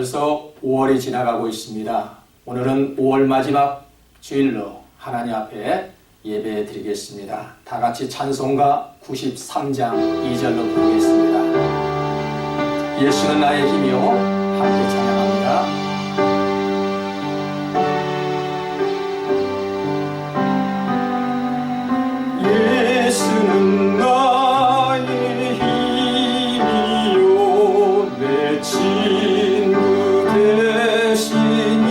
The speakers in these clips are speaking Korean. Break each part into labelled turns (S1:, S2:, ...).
S1: 벌써 5월이 지나가고 있습니다. 오늘은 5월 마지막 주일로 하나님 앞에 예배 드리겠습니다. 다 같이 찬송가 93장 2절로 부르겠습니다. 예수는 나의 힘이요, 함께 찬양합니다. 예수는 나의 힘이요, 내 친구 되시니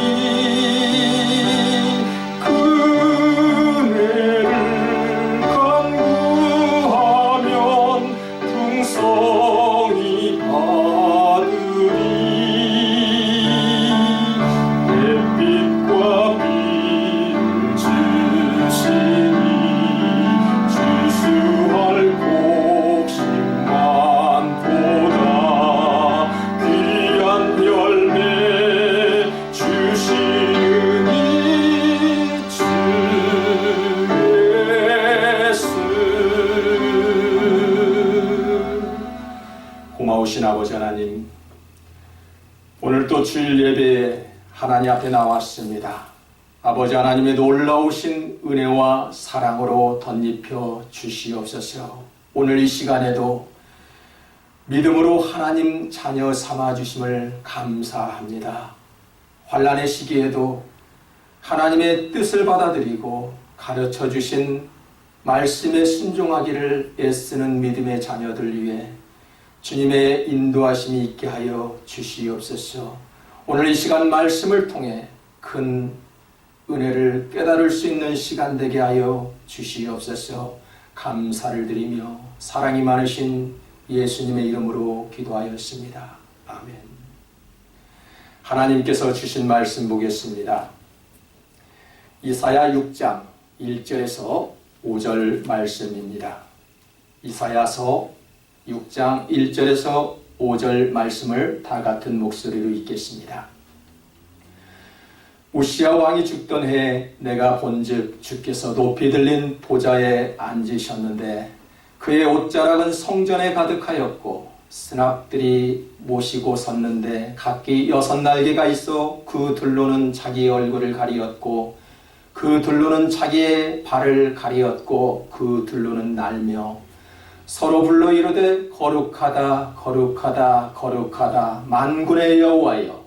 S1: 그 은혜를 간구하면 풍성히 받으리. 햇빛과 비를 주시니 주수할 곡식만보다 귀한 열매 주시는 주 예수. 고마우신 아버지 하나님, 오늘 또 주일 예배에 하나님 앞에 나왔습니다. 아버지 하나님의 놀라우신 은혜와 사랑으로 덧입혀 주시옵소서. 오늘 이 시간에도 믿음으로 하나님 자녀 삼아주심을 감사합니다. 환난의 시기에도 하나님의 뜻을 받아들이고 가르쳐 주신 말씀에 순종하기를 애쓰는 믿음의 자녀들 위해 주님의 인도하심이 있게 하여 주시옵소서. 오늘 이 시간 말씀을 통해 큰 은혜를 깨달을 수 있는 시간 되게 하여 주시옵소서. 감사를 드리며 사랑이 많으신 예수님의 이름으로 기도하였습니다. 아멘. 하나님께서 주신 말씀 보겠습니다. 이사야 6장 1절에서 5절 말씀입니다. 이사야서 6장 1절에서 5절 말씀을 다 같은 목소리로 읽겠습니다. 우시야 왕이 죽던 해에 내가 본즉 주께서 높이 들린 보좌에 앉으셨는데 그의 옷자락은 성전에 가득하였고 스납들이 모시고 섰는데 각기 6날개가 있어 그 둘로는 자기 얼굴을 가리었고 그 둘로는 자기의 발을 가리었고 그 둘로는 날며 서로 불러 이르되 거룩하다 거룩하다 거룩하다 만군의 여호와여,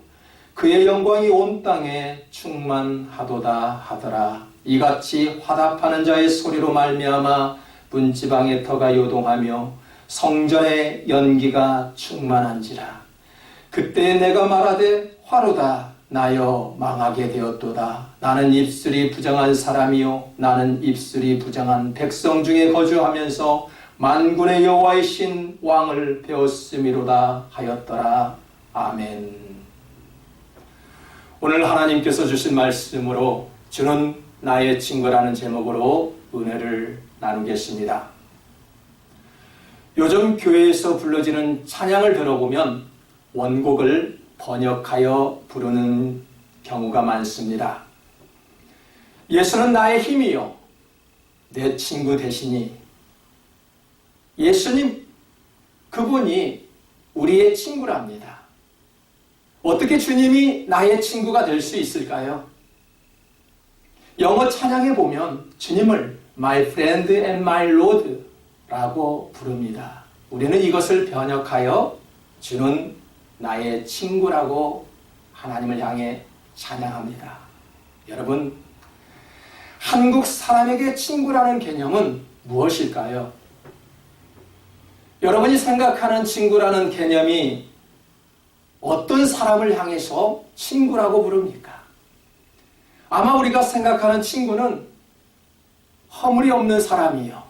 S1: 그의 영광이 온 땅에 충만하도다 하더라. 이같이 화답하는 자의 소리로 말미암아 문지방의 터가 요동하며 성전의 연기가 충만한지라. 그때 내가 말하되 화로다 나여 망하게 되었도다. 나는 입술이 부정한 사람이요 나는 입술이 부정한 백성 중에 거주하면서 만군의 여호와이신 왕을 배웠음이로다 하였더라. 아멘. 오늘 하나님께서 주신 말씀으로 주는 나의 친구라는 제목으로 은혜를 나누겠습니다. 요즘 교회에서 불러지는 찬양을 들어보면 원곡을 번역하여 부르는 경우가 많습니다. 예수는 나의 힘이요 내 친구 되시니. 예수님, 그분이 우리의 친구랍니다. 어떻게 주님이 나의 친구가 될 수 있을까요? 영어 찬양에 보면 주님을 My friend and my Lord 라고 부릅니다. 우리는 이것을 번역하여 주는 나의 친구라고 하나님을 향해 찬양합니다. 여러분, 한국 사람에게 친구라는 개념은 무엇일까요? 여러분이 생각하는 친구라는 개념이 어떤 사람을 향해서 친구라고 부릅니까? 아마 우리가 생각하는 친구는 허물이 없는 사람이요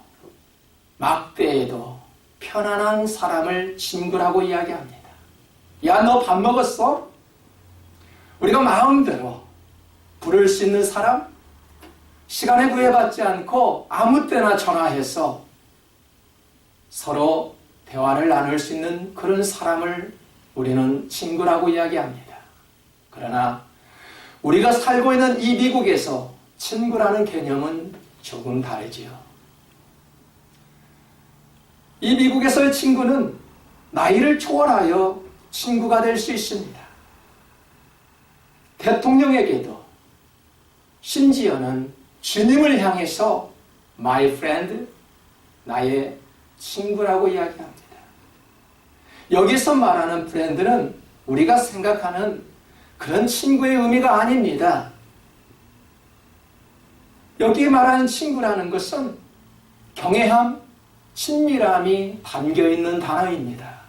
S1: 막대해도 편안한 사람을 친구라고 이야기합니다. 야, 너 밥 먹었어? 우리가 마음대로 부를 수 있는 사람, 시간에 구애받지 않고 아무 때나 전화해서 서로 대화를 나눌 수 있는 그런 사람을 우리는 친구라고 이야기합니다. 그러나 우리가 살고 있는 이 미국에서 친구라는 개념은 조금 다르지요. 이 미국에서의 친구는 나이를 초월하여 친구가 될 수 있습니다. 대통령에게도 심지어는 주님을 향해서 my friend, 나의 친구라고 이야기합니다. 여기서 말하는 프렌드는 우리가 생각하는 그런 친구의 의미가 아닙니다. 여기 말하는 친구라는 것은 경외함, 친밀함이 담겨있는 단어입니다.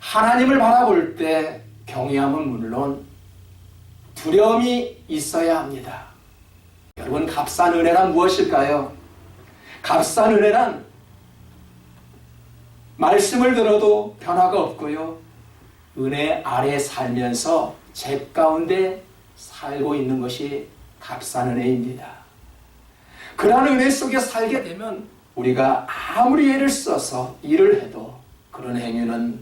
S1: 하나님을 바라볼 때 경외함은 물론 두려움이 있어야 합니다. 여러분, 값싼 은혜란 무엇일까요? 값싼 은혜란 말씀을 들어도 변화가 없고요, 은혜 아래 살면서 재 가운데 살고 있는 것이 값싼 은혜입니다. 그러한 은혜 속에 살게 되면 우리가 아무리 애를 써서 일을 해도 그런 행위는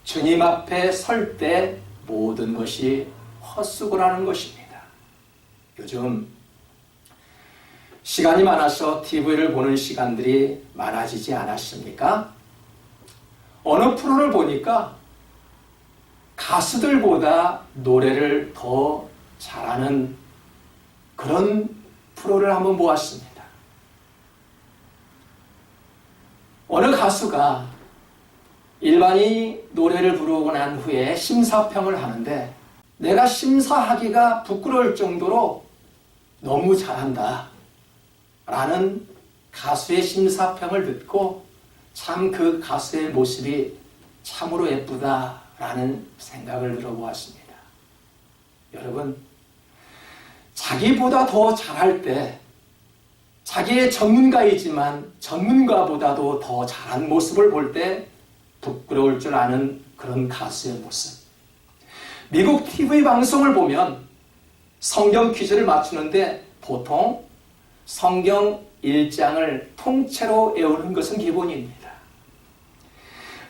S1: 주님 앞에 설 때 모든 것이 헛수고라는 것입니다. 요즘 시간이 많아서 TV를 보는 시간들이 많아지지 않았습니까? 어느 프로를 보니까 가수들보다 노래를 더 잘하는 그런 프로를 한번 보았습니다. 어느 가수가 일반인이 노래를 부르고 난 후에 심사평을 하는데 내가 심사하기가 부끄러울 정도로 너무 잘한다 라는 가수의 심사평을 듣고 참 그 가수의 모습이 참으로 예쁘다 라는 생각을 들어보았습니다. 여러분, 자기보다 더 잘할 때 자기의 전문가이지만 전문가보다도 더 잘한 모습을 볼 때 부끄러울 줄 아는 그런 가수의 모습. 미국 TV 방송을 보면 성경 퀴즈를 맞추는데 보통 성경 1장을 통째로 외우는 것은 기본입니다.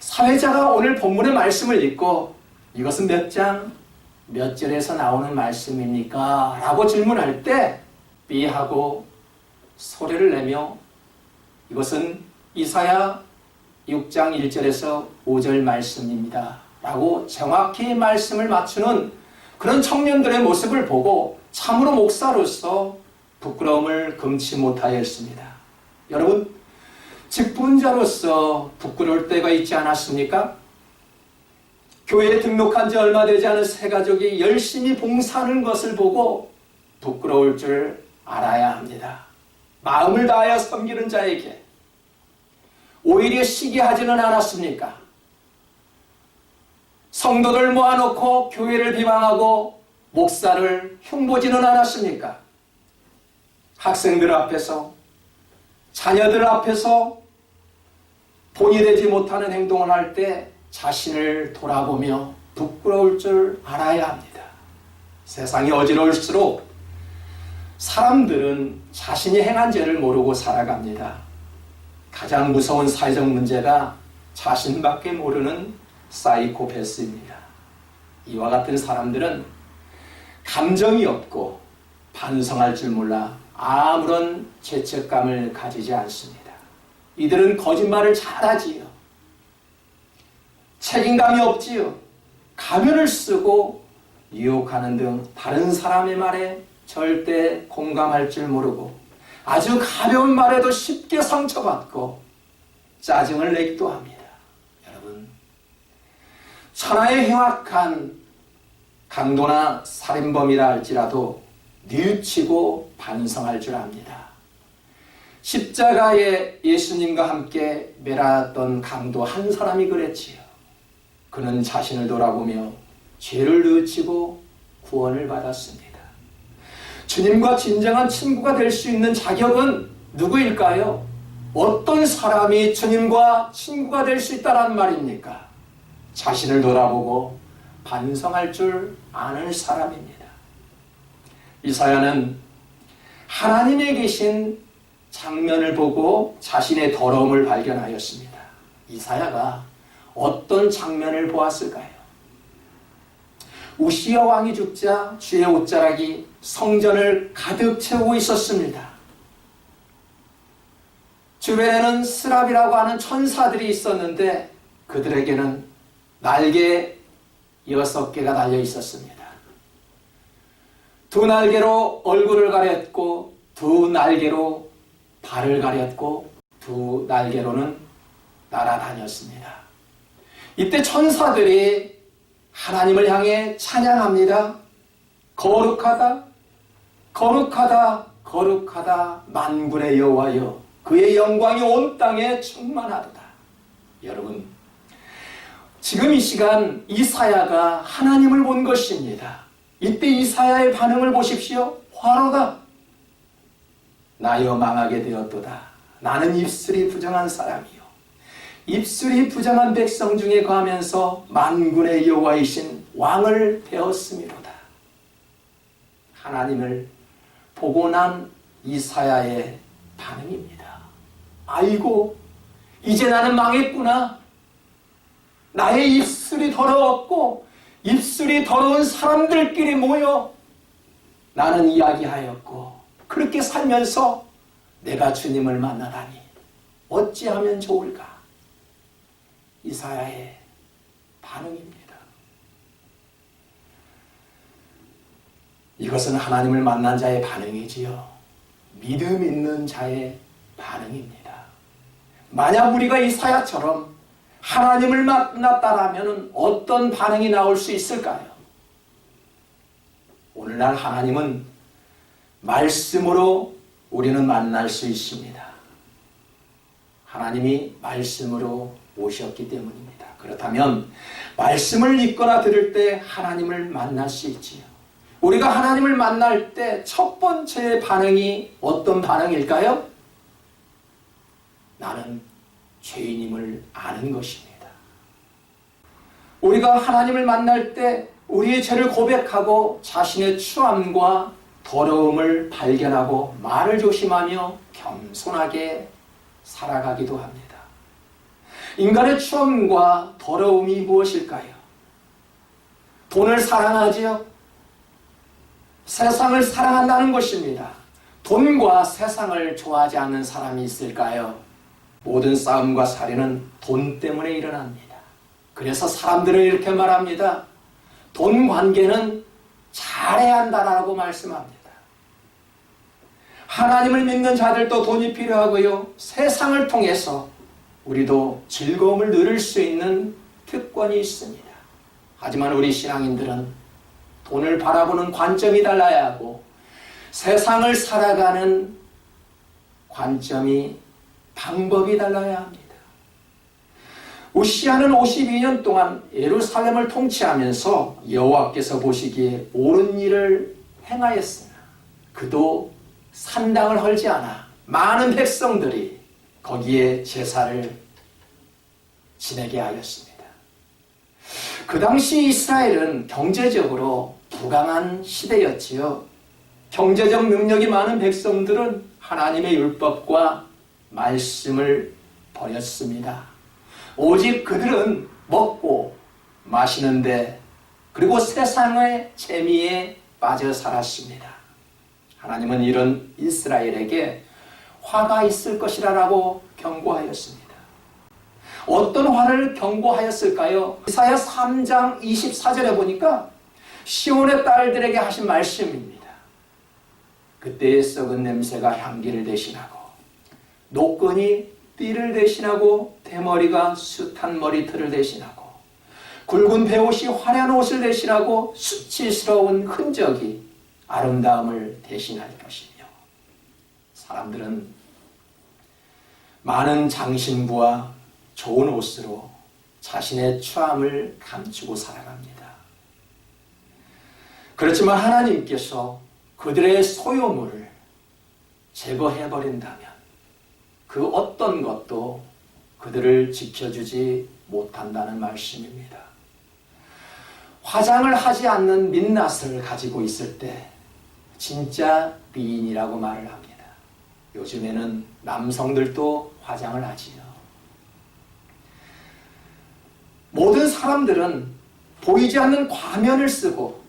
S1: 사회자가 오늘 본문의 말씀을 읽고 이것은 몇 장, 몇 절에서 나오는 말씀입니까? 라고 질문할 때 B하고 소리를 내며 이것은 이사야 6장 1절에서 5절 말씀입니다 라고 정확히 말씀을 맞추는 그런 청년들의 모습을 보고 참으로 목사로서 부끄러움을 금치 못하였습니다. 여러분, 직분자로서 부끄러울 때가 있지 않았습니까? 교회에 등록한 지 얼마 되지 않은 새 가족이 열심히 봉사하는 것을 보고 부끄러울 줄 알아야 합니다. 마음을 다하여 섬기는 자에게 오히려 시기하지는 않았습니까? 성도들 모아놓고 교회를 비방하고 목사를 흉보지는 않았습니까? 학생들 앞에서, 자녀들 앞에서 본이 되지 못하는 행동을 할 때 자신을 돌아보며 부끄러울 줄 알아야 합니다. 세상이 어지러울수록 사람들은 자신이 행한 죄를 모르고 살아갑니다. 가장 무서운 사회적 문제가 자신밖에 모르는 사이코패스입니다. 이와 같은 사람들은 감정이 없고 반성할 줄 몰라 아무런 죄책감을 가지지 않습니다. 이들은 거짓말을 잘하지요. 책임감이 없지요. 가면을 쓰고 유혹하는 등 다른 사람의 말에 절대 공감할 줄 모르고 아주 가벼운 말에도 쉽게 상처받고 짜증을 내기도 합니다. 여러분, 천하의 흉악한 강도나 살인범이라 할지라도 뉘우치고 반성할 줄 압니다. 십자가에 예수님과 함께 매라던 강도 한 사람이 그랬지요. 그는 자신을 돌아보며 죄를 뉘우치고 구원을 받았습니다. 주님과 진정한 친구가 될 수 있는 자격은 누구일까요? 어떤 사람이 주님과 친구가 될 수 있다는 말입니까? 자신을 돌아보고 반성할 줄 아는 사람입니다. 이사야는 하나님에 계신 장면을 보고 자신의 더러움을 발견하였습니다. 이사야가 어떤 장면을 보았을까요? 우시야 왕이 죽자 주의 옷자락이 성전을 가득 채우고 있었습니다. 주변에는 스랍이라고 하는 천사들이 있었는데 그들에게는 날개 6개가 달려 있었습니다. 두 날개로 얼굴을 가렸고 두 날개로 발을 가렸고 두 날개로는 날아다녔습니다. 이때 천사들이 하나님을 향해 찬양합니다. 거룩하다, 거룩하다, 거룩하다 만군의 여호와여, 그의 영광이 온 땅에 충만하도다. 여러분, 지금 이 시간 이사야가 하나님을 본 것입니다. 이때 이사야의 반응을 보십시오. 화로다. 나여 망하게 되었도다. 나는 입술이 부정한 사람이요, 입술이 부정한 백성 중에 거하면서 만군의 여호와이신 왕을 배웠음이로다. 하나님을 보고 난 이사야의 반응입니다. 아이고, 이제 나는 망했구나. 나의 입술이 더러웠고 입술이 더러운 사람들끼리 모여 나는 이야기하였고 그렇게 살면서 내가 주님을 만나다니 어찌하면 좋을까? 이사야의 반응입니다. 이것은 하나님을 만난 자의 반응이지요. 믿음 있는 자의 반응입니다. 만약 우리가 이사야처럼 하나님을 만났다라면 어떤 반응이 나올 수 있을까요? 오늘날 하나님은 말씀으로 우리는 만날 수 있습니다. 하나님이 말씀으로 오셨기 때문입니다. 그렇다면 말씀을 읽거나 들을 때 하나님을 만날 수 있지요. 우리가 하나님을 만날 때 첫 번째 반응이 어떤 반응일까요? 나는 죄인임을 아는 것입니다. 우리가 하나님을 만날 때 우리의 죄를 고백하고 자신의 추함과 더러움을 발견하고 말을 조심하며 겸손하게 살아가기도 합니다. 인간의 추함과 더러움이 무엇일까요? 돈을 사랑하지요? 세상을 사랑한다는 것입니다. 돈과 세상을 좋아하지 않는 사람이 있을까요? 모든 싸움과 살인은 돈 때문에 일어납니다. 그래서 사람들은 이렇게 말합니다. 돈 관계는 잘해야 한다라고 말씀합니다. 하나님을 믿는 자들도 돈이 필요하고요. 세상을 통해서 우리도 즐거움을 누릴 수 있는 특권이 있습니다. 하지만 우리 신앙인들은 돈을 바라보는 관점이 달라야 하고 세상을 살아가는 관점이 방법이 달라야 합니다. 우시아는 52년 동안 예루살렘을 통치하면서 여호와께서 보시기에 옳은 일을 행하였으나 그도 산당을 헐지 않아 많은 백성들이 거기에 제사를 지내게 하였습니다. 그 당시 이스라엘은 경제적으로 부강한 시대였지요. 경제적 능력이 많은 백성들은 하나님의 율법과 말씀을 버렸습니다. 오직 그들은 먹고 마시는데 그리고 세상의 재미에 빠져 살았습니다. 하나님은 이런 이스라엘에게 화가 있을 것이라고 경고하였습니다. 어떤 화를 경고하였을까요? 이사야 3장 24절에 보니까 시온의 딸들에게 하신 말씀입니다. 그때의 썩은 냄새가 향기를 대신하고 노끈이 띠를 대신하고 대머리가 숱한 머리털을 대신하고 굵은 베옷이 화려한 옷을 대신하고 수치스러운 흔적이 아름다움을 대신할 것이며 사람들은 많은 장신구와 좋은 옷으로 자신의 추함을 감추고 살아갑니다. 그렇지만 하나님께서 그들의 소유물을 제거해버린다면 그 어떤 것도 그들을 지켜주지 못한다는 말씀입니다. 화장을 하지 않는 민낯을 가지고 있을 때 진짜 미인이라고 말을 합니다. 요즘에는 남성들도 화장을 하지요. 모든 사람들은 보이지 않는 과면을 쓰고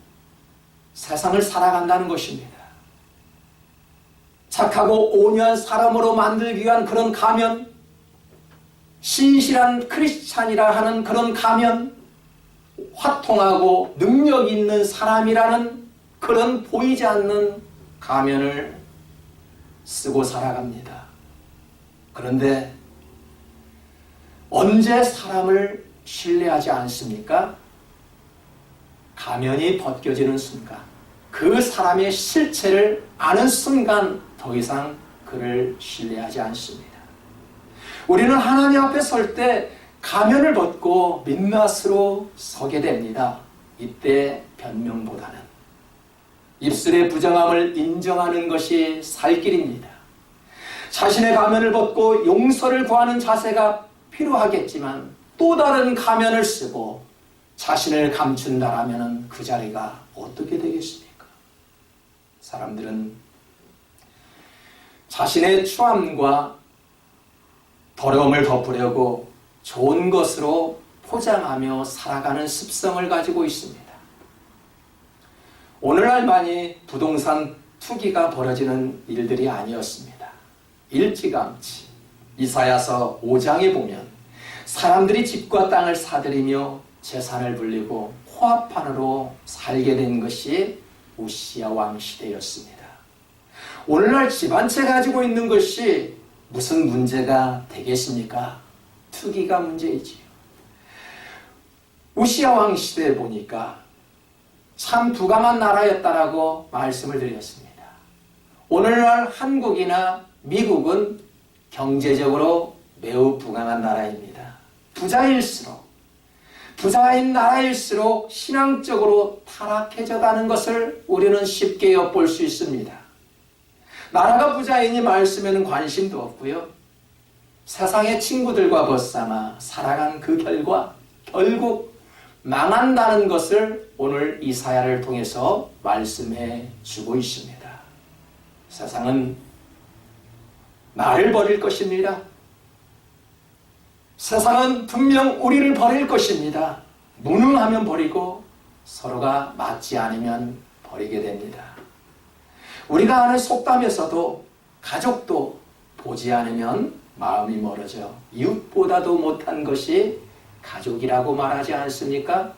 S1: 세상을 살아간다는 것입니다. 착하고 온유한 사람으로 만들기 위한 그런 가면, 신실한 크리스찬이라 하는 그런 가면, 화통하고 능력 있는 사람이라는 그런 보이지 않는 가면을 쓰고 살아갑니다. 그런데 언제 사람을 신뢰하지 않습니까? 가면이 벗겨지는 순간, 그 사람의 실체를 아는 순간 더 이상 그를 신뢰하지 않습니다. 우리는 하나님 앞에 설 때 가면을 벗고 민낯으로 서게 됩니다. 이때 변명보다는 입술의 부정함을 인정하는 것이 살 길입니다. 자신의 가면을 벗고 용서를 구하는 자세가 필요하겠지만 또 다른 가면을 쓰고 자신을 감춘다라면 그 자리가 어떻게 되겠습니까? 사람들은 자신의 추함과 더러움을 덮으려고 좋은 것으로 포장하며 살아가는 습성을 가지고 있습니다. 오늘날 많이 부동산 투기가 벌어지는 일들이 아니었습니다. 일찌감치 이사야서 5장에 보면 사람들이 집과 땅을 사들이며 재산을 불리고 호합판으로 살게 된 것이 우시야 왕 시대였습니다. 오늘날 집 한 채 가지고 있는 것이 무슨 문제가 되겠습니까? 투기가 문제이지요. 우시야 왕 시대에 보니까 참 부강한 나라였다라고 말씀을 드렸습니다. 오늘날 한국이나 미국은 경제적으로 매우 부강한 나라입니다. 부자인 나라일수록 신앙적으로 타락해져 가는 것을 우리는 쉽게 엿볼 수 있습니다. 나라가 부자이니 말씀에는 관심도 없고요. 세상의 친구들과 벗삼아 살아간 그 결과 결국 망한다는 것을 오늘 이사야를 통해서 말씀해 주고 있습니다. 세상은 나를 버릴 것입니다. 세상은 분명 우리를 버릴 것입니다. 무능하면 버리고 서로가 맞지 않으면 버리게 됩니다. 우리가 아는 속담에서도 가족도 보지 않으면 마음이 멀어져 이웃보다도 못한 것이 가족이라고 말하지 않습니까?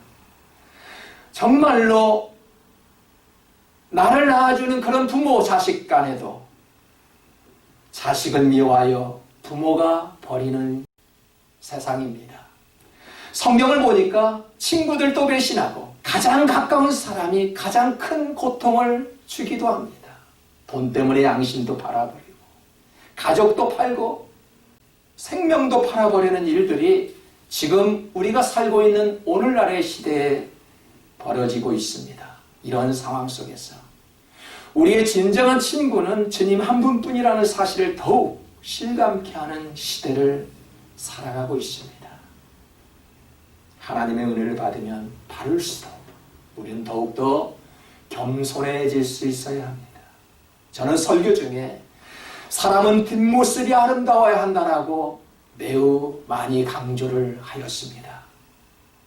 S1: 정말로 나를 낳아주는 그런 부모 자식 간에도 자식을 미워하여 부모가 버리는 세상입니다. 성경을 보니까 친구들도 배신하고 가장 가까운 사람이 가장 큰 고통을 주기도 합니다. 돈 때문에 양심도 팔아버리고 가족도 팔고 생명도 팔아버리는 일들이 지금 우리가 살고 있는 오늘날의 시대에 벌어지고 있습니다. 이런 상황 속에서 우리의 진정한 친구는 주님 한 분뿐이라는 사실을 더욱 실감케 하는 시대를 살아가고 있습니다. 하나님의 은혜를 받으면 받을수록 우리는 더욱더 겸손해질 수 있어야 합니다. 저는 설교 중에 사람은 뒷모습이 아름다워야 한다라고 매우 많이 강조를 하였습니다.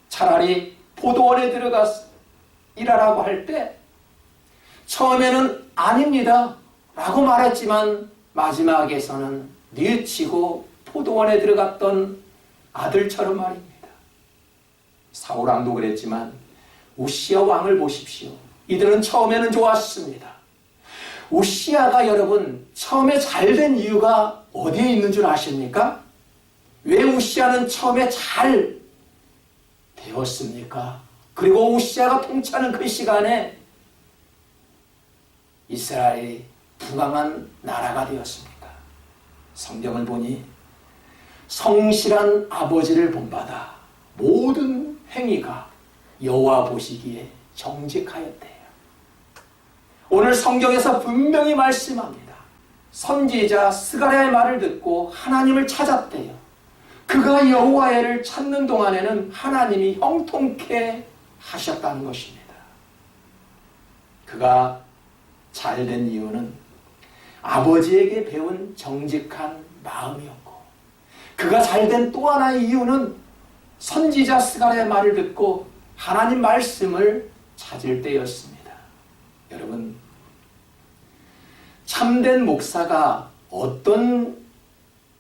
S1: 차라리 포도원에 들어가서 일하라고 할 때 처음에는 아닙니다 라고 말했지만 마지막에서는 뉘우치고 포도원에 들어갔던 아들처럼 말입니다. 사울 왕도 그랬지만 우시야 왕을 보십시오. 이들은 처음에는 좋았습니다. 우시야가 여러분 처음에 잘된 이유가 어디에 있는 줄 아십니까? 왜 우시야는 처음에 잘 되었습니까? 그리고 우시야가 통치하는 그 시간에 이스라엘이 부강한 나라가 되었습니까? 성경을 보니 성실한 아버지를 본받아 모든 행위가 여호와 보시기에 정직하였대요. 오늘 성경에서 분명히 말씀합니다. 선지자 스가랴의 말을 듣고 하나님을 찾았대요. 그가 여호와를 찾는 동안에는 하나님이 형통케 하셨다는 것입니다. 그가 잘된 이유는 아버지에게 배운 정직한 마음이었고, 그가 잘된 또 하나의 이유는 선지자 스가랴의 말을 듣고 하나님 말씀을 찾을 때였습니다. 여러분, 참된 목사가 어떤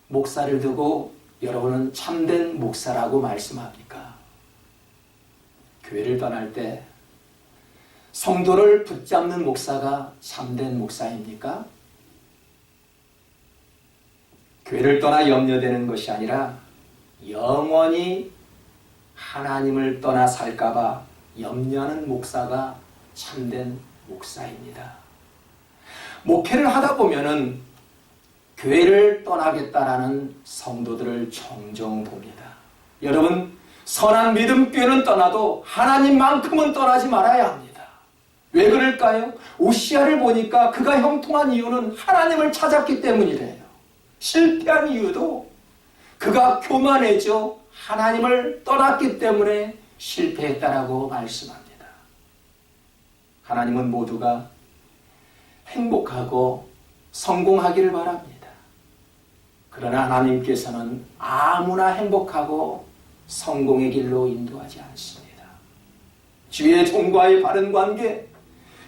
S1: 목사를 두고 여러분은 참된 목사라고 말씀합니까? 교회를 떠날 때 성도를 붙잡는 목사가 참된 목사입니까? 교회를 떠나 염려되는 것이 아니라 영원히 하나님을 떠나 살까봐 염려하는 목사가 참된 목사입니다. 목회를 하다 보면은 교회를 떠나겠다라는 성도들을 종종 봅니다. 여러분, 선한 믿음 교회는 떠나도 하나님만큼은 떠나지 말아야 합니다. 왜 그럴까요? 우시아를 보니까 그가 형통한 이유는 하나님을 찾았기 때문이래요. 실패한 이유도 그가 교만해져 하나님을 떠났기 때문에 실패했다라고 말씀합니다. 하나님은 모두가 행복하고 성공하기를 바랍니다. 그러나 하나님께서는 아무나 행복하고 성공의 길로 인도하지 않습니다. 주의 종과의 바른 관계,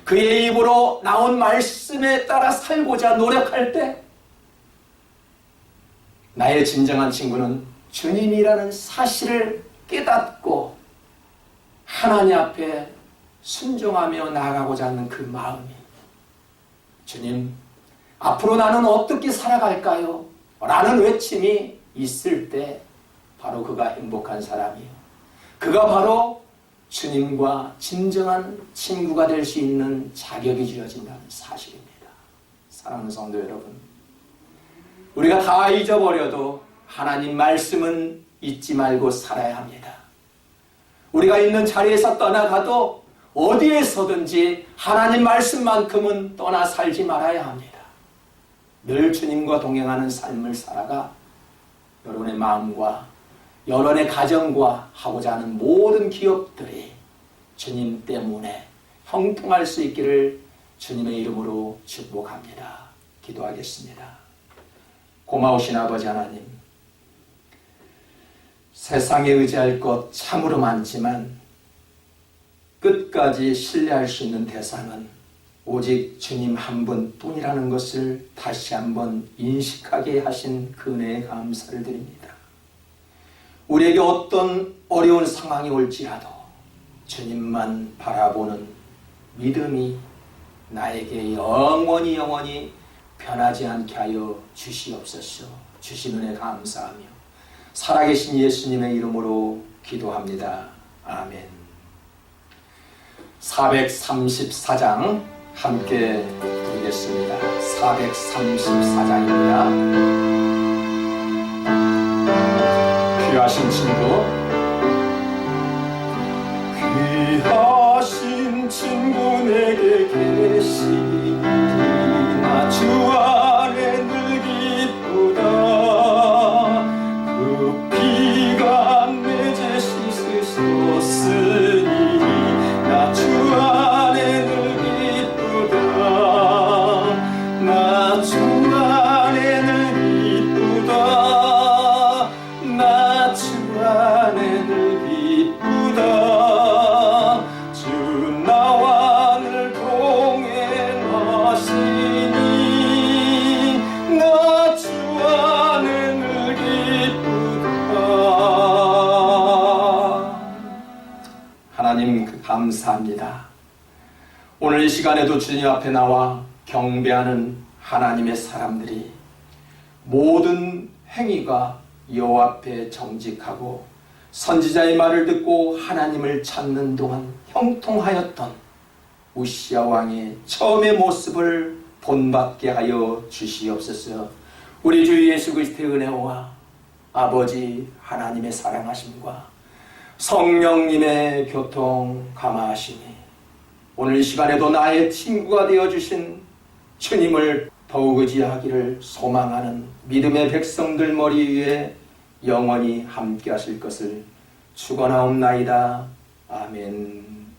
S1: 그의 입으로 나온 말씀에 따라 살고자 노력할 때 나의 진정한 친구는 주님이라는 사실을 깨닫고 하나님 앞에 순종하며 나아가고자 하는 그 마음이, 주님, 앞으로 나는 어떻게 살아갈까요? 라는 외침이 있을 때 바로 그가 행복한 사람이요, 그가 바로 주님과 진정한 친구가 될 수 있는 자격이 주어진다는 사실입니다. 사랑하는 성도 여러분, 우리가 다 잊어버려도 하나님 말씀은 잊지 말고 살아야 합니다. 우리가 있는 자리에서 떠나가도 어디에서든지 하나님 말씀만큼은 떠나 살지 말아야 합니다. 늘 주님과 동행하는 삶을 살아가 여러분의 마음과 여러분의 가정과 하고자 하는 모든 기업들이 주님 때문에 형통할 수 있기를 주님의 이름으로 축복합니다. 기도하겠습니다. 고마우신 아버지 하나님, 세상에 의지할 것 참으로 많지만 끝까지 신뢰할 수 있는 대상은 오직 주님 한 분뿐이라는 것을 다시 한번 인식하게 하신 그 은혜에 감사를 드립니다. 우리에게 어떤 어려운 상황이 올지라도 주님만 바라보는 믿음이 나에게 영원히 변하지 않게 하여 주시옵소서. 주신 은혜 감사하며 살아계신 예수님의 이름으로 기도합니다. 아멘. 434장 함께 부르겠습니다. 434장입니다. 귀하신 친구, 귀하신 친구 내게 계시니 나 주 안에 늘 기쁘다. 그 피가 내 죄 씻으셨으니 나 주 안에 늘 기쁘다. 나 주 안에 늘 기쁘다. 나 주 안에 늘 기쁘다. 주 나와 늘 동행하시니 나 주 안에 늘 기쁘다. 하나님 감사합니다. 오늘 이 시간에도 주님 앞에 나와 경배하는 하나님의 사람들이 모든 행위가 여호와 앞에 정직하고 선지자의 말을 듣고 하나님을 찾는 동안 형통하였던 우시아 왕의 처음의 모습을 본받게 하여 주시옵소서. 우리 주 예수 그리스도의 은혜와 아버지 하나님의 사랑하심과 성령님의 교통 감화하심이 오늘 이 시간에도 나의 친구가 되어주신 주님을 더욱 의지하기를 소망하는 믿음의 백성들 머리 위에 영원히 함께 하실 것을 축원하옵나이다. 아멘.